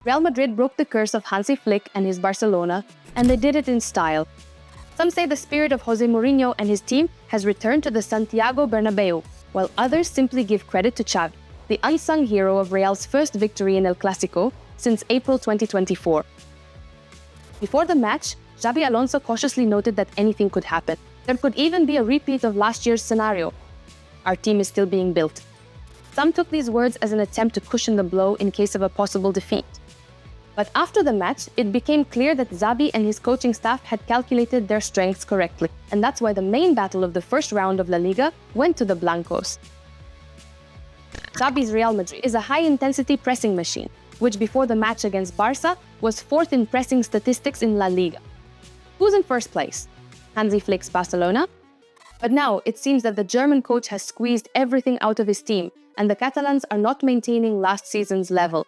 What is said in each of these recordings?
Real Madrid broke the curse of Hansi Flick and his Barcelona, and they did it in style. Some say the spirit of Jose Mourinho and his team has returned to the Santiago Bernabéu, while others simply give credit to Xavi, the unsung hero of Real's first victory in El Clásico since April 2024. Before the match, Xabi Alonso cautiously noted that anything could happen. There could even be a repeat of last year's scenario. Our team is still being built. Some took these words as an attempt to cushion the blow in case of a possible defeat. But after the match, it became clear that Xabi and his coaching staff had calculated their strengths correctly, and that's why the main battle of the first round of La Liga went to the Blancos. Xabi's Real Madrid is a high-intensity pressing machine, which before the match against Barca was fourth in pressing statistics in La Liga. Who's in first place? Hansi Flick's Barcelona? But now it seems that the German coach has squeezed everything out of his team, and the Catalans are not maintaining last season's level.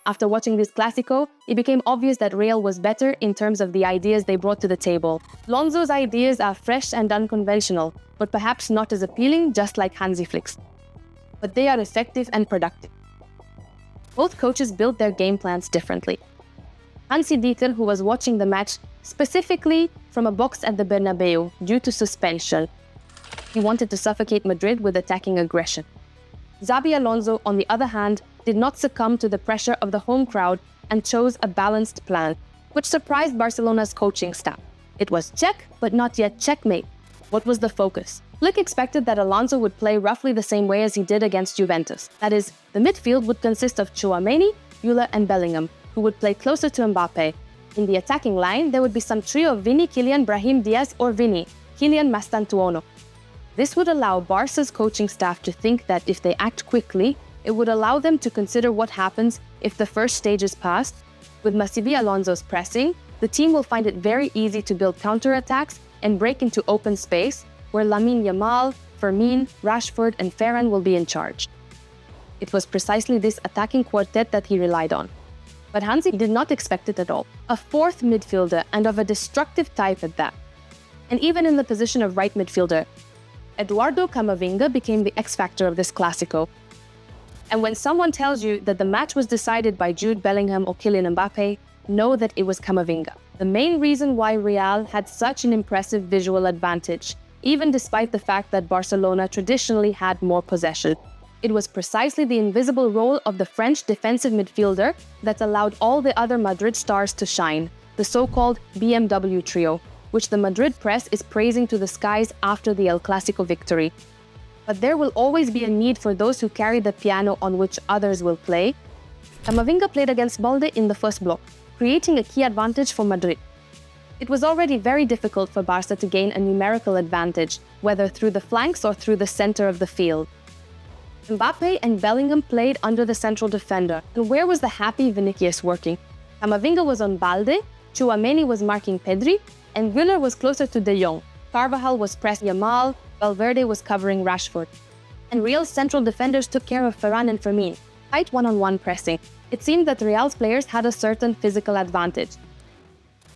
After watching this Clásico, it became obvious that Real was better in terms of the ideas they brought to the table. Alonso's ideas are fresh and unconventional, but perhaps not as appealing, just like Hansi Flick's. But they are effective and productive. Both coaches built their game plans differently. Hansi Dieter, who was watching the match specifically from a box at the Bernabeu due to suspension, he wanted to suffocate Madrid with attacking aggression. Xabi Alonso, on the other hand, did not succumb to the pressure of the home crowd and chose a balanced plan, which surprised Barcelona's coaching staff. It was check, but not yet checkmate. What was the focus? Flick expected that Alonso would play roughly the same way as he did against Juventus. That is, the midfield would consist of Tchouaméni, Müller and Bellingham, who would play closer to Mbappé. In the attacking line, there would be some trio of Vini, Kylian, Brahim Diaz or Vini, Kylian Mastantuono. This would allow Barca's coaching staff to think that if they act quickly, it would allow them to consider what happens if the first stage is passed. With Xabi Alonso's pressing, the team will find it very easy to build counterattacks and break into open space, where Lamine Yamal, Fermin, Rashford and Ferran will be in charge. It was precisely this attacking quartet that he relied on. But Hansi did not expect it at all. A fourth midfielder and of a destructive type at that. And even in the position of right midfielder, Eduardo Camavinga became the X-factor of this Clásico. And when someone tells you that the match was decided by Jude Bellingham or Kylian Mbappé, know that it was Camavinga. The main reason why Real had such an impressive visual advantage, even despite the fact that Barcelona traditionally had more possession. It was precisely the invisible role of the French defensive midfielder that allowed all the other Madrid stars to shine, the so-called BMW trio, which the Madrid press is praising to the skies after the El Clásico victory. But there will always be a need for those who carry the piano on which others will play. Camavinga played against Balde in the first block, creating a key advantage for Madrid. It was already very difficult for Barca to gain a numerical advantage, whether through the flanks or through the center of the field. Mbappé and Bellingham played under the central defender, and where was the happy Vinicius working? Camavinga was on Balde, Tchouaméni was marking Pedri, and Müller was closer to De Jong. Carvajal was pressing Yamal, Valverde was covering Rashford. And Real's central defenders took care of Ferran and Fermin, tight one-on-one pressing. It seemed that Real's players had a certain physical advantage.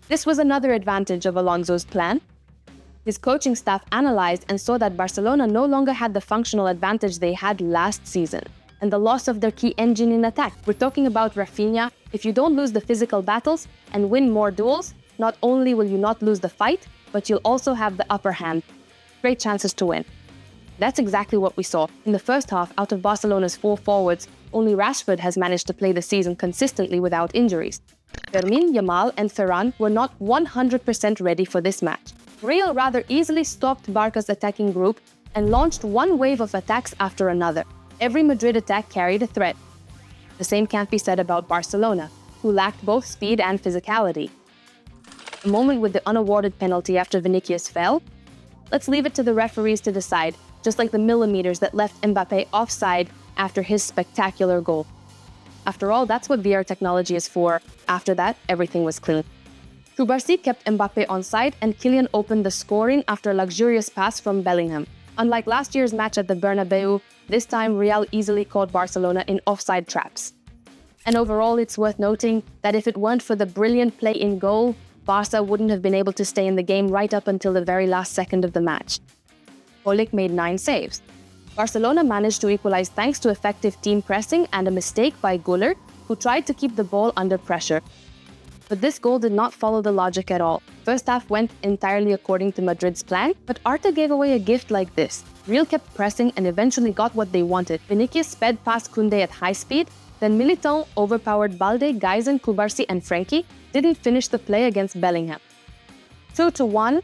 This was another advantage of Alonso's plan. His coaching staff analyzed and saw that Barcelona no longer had the functional advantage they had last season, and the loss of their key engine in attack. We're talking about Rafinha. If you don't lose the physical battles and win more duels, not only will you not lose the fight, but you'll also have the upper hand. Great chances to win. That's exactly what we saw. In the first half, out of Barcelona's 4 forwards, only Rashford has managed to play the season consistently without injuries. Fermin, Yamal and Ferran were not 100% ready for this match. Real rather easily stopped Barca's attacking group and launched one wave of attacks after another. Every Madrid attack carried a threat. The same can't be said about Barcelona, who lacked both speed and physicality. A moment with the unawarded penalty after Vinicius fell? Let's leave it to the referees to decide, just like the millimeters that left Mbappé offside after his spectacular goal. After all, that's what VR technology is for. After that, everything was clean. Cubarsí kept Mbappé onside and Kylian opened the scoring after a luxurious pass from Bellingham. Unlike last year's match at the Bernabeu, this time Real easily caught Barcelona in offside traps. And overall, it's worth noting that if it weren't for the brilliant play in goal, Barca wouldn't have been able to stay in the game right up until the very last second of the match. Olik made 9 saves. Barcelona managed to equalize thanks to effective team pressing and a mistake by Güler, who who tried to keep the ball under pressure. But this goal did not follow the logic at all. First half went entirely according to Madrid's plan, but Arta gave away a gift like this. Real kept pressing and eventually got what they wanted. Vinicius sped past Koundé at high speed, then Militão overpowered Balde, Gaizen, Kubarsi and Frenkie, didn't finish the play against Bellingham. 2-1.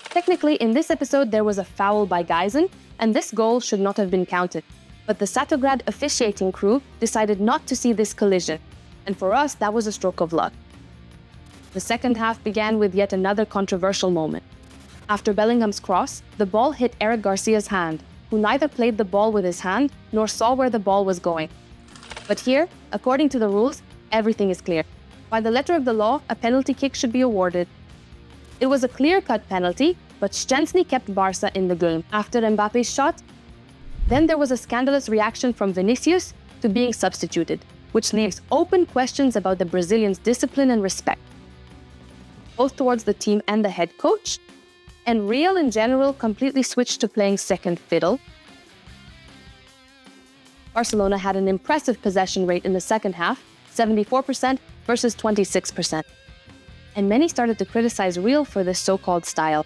Technically, in this episode there was a foul by Gaizen, and this goal should not have been counted. But the Satograd officiating crew decided not to see this collision, and for us that was a stroke of luck. The second half began with yet another controversial moment. After Bellingham's cross, the ball hit Eric Garcia's hand, who neither played the ball with his hand nor saw where the ball was going. But here, according to the rules, everything is clear. By the letter of the law, a penalty kick should be awarded. It was a clear-cut penalty, but Szczęsny kept Barca in the game. After Mbappe's shot, then there was a scandalous reaction from Vinicius to being substituted, which leaves open questions about the Brazilians' discipline and respect, both towards the team and the head coach, and Real in general completely switched to playing second fiddle. Barcelona had an impressive possession rate in the second half, 74% versus 26%. And many started to criticize Real for this so-called style.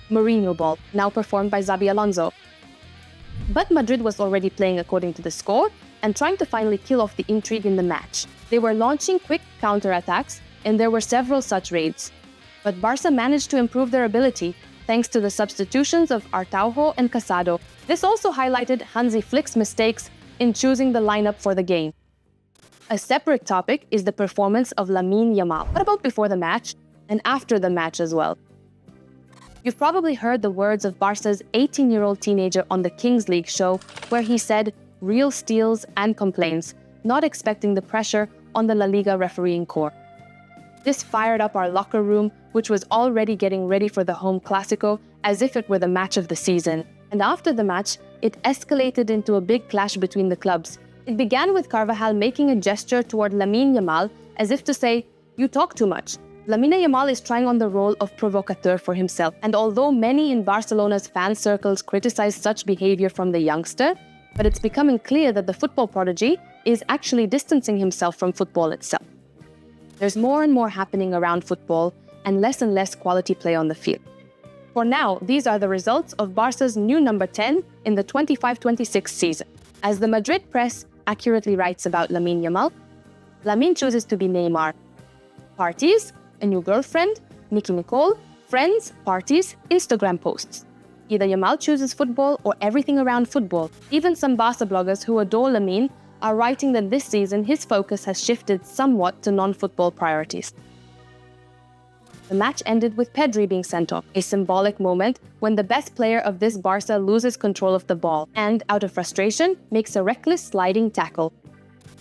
Mourinho ball, now performed by Xabi Alonso. But Madrid was already playing according to the score and trying to finally kill off the intrigue in the match. They were launching quick counter-attacks, and there were several such raids. But Barca managed to improve their ability thanks to the substitutions of Araujo and Casado. This also highlighted Hansi Flick's mistakes in choosing the lineup for the game. A separate topic is the performance of Lamine Yamal. What about before the match and after the match as well? You've probably heard the words of Barca's 18-year-old teenager on the Kings League show, where he said, "Real steals and complaints," not expecting the pressure on the La Liga refereeing corps. This fired up our locker room, which was already getting ready for the home Clásico as if it were the match of the season. And after the match, it escalated into a big clash between the clubs. It began with Carvajal making a gesture toward Lamine Yamal as if to say, "You talk too much." Lamine Yamal is trying on the role of provocateur for himself, and although many in Barcelona's fan circles criticize such behavior from the youngster, but it's becoming clear that the football prodigy is actually distancing himself from football itself. There's more and more happening around football and less quality play on the field. For now, these are the results of Barca's new number 10 in the 25-26 season. As the Madrid press accurately writes about Lamine Yamal, Lamine chooses to be Neymar. Parties, a new girlfriend, Nicky Nicole, friends, parties, Instagram posts. Either Yamal chooses football or everything around football. Even some Barca bloggers who adore Lamine are writing that this season his focus has shifted somewhat to non-football priorities. The match ended with Pedri being sent off, a symbolic moment when the best player of this Barca loses control of the ball and, out of frustration, makes a reckless sliding tackle.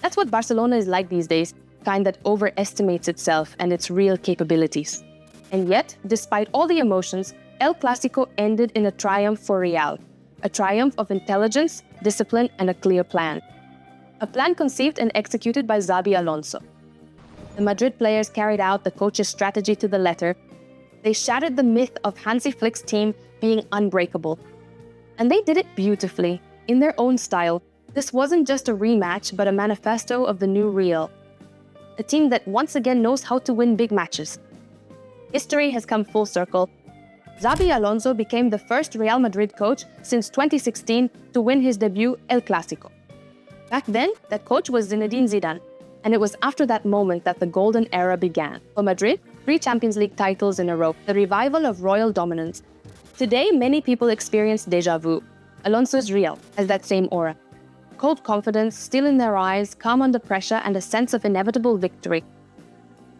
That's what Barcelona is like these days, kind that overestimates itself and its real capabilities. And yet, despite all the emotions, El Clásico ended in a triumph for Real, a triumph of intelligence, discipline, and a clear plan. A plan conceived and executed by Xabi Alonso. The Madrid players carried out the coach's strategy to the letter. They shattered the myth of Hansi Flick's team being unbreakable. And they did it beautifully, in their own style. This wasn't just a rematch, but a manifesto of the new Real. A team that once again knows how to win big matches. History has come full circle. Xabi Alonso became the first Real Madrid coach since 2016 to win his debut El Clásico. Back then, that coach was Zinedine Zidane, and it was after that moment that the golden era began. For Madrid, 3 Champions League titles in a row, the revival of royal dominance. Today, many people experience déjà vu. Alonso's Real has that same aura. Cold confidence, still in their eyes, calm under pressure, and a sense of inevitable victory.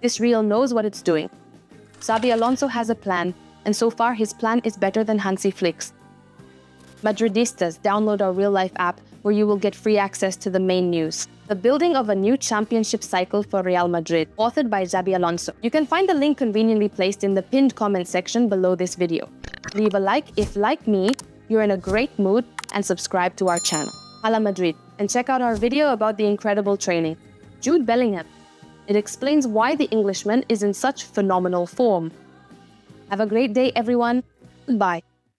This Real knows what it's doing. Xabi Alonso has a plan, and so far his plan is better than Hansi Flick's. Madridistas, download our real-life app where you will get free access to the main news. The building of a new championship cycle for Real Madrid, authored by Xabi Alonso. You can find the link conveniently placed in the pinned comment section below this video. Leave a like if, like me, you're in a great mood, and subscribe to our channel. Hala Madrid, and check out our video about the incredible training. Jude Bellingham. It explains why the Englishman is in such phenomenal form. Have a great day, everyone. Goodbye.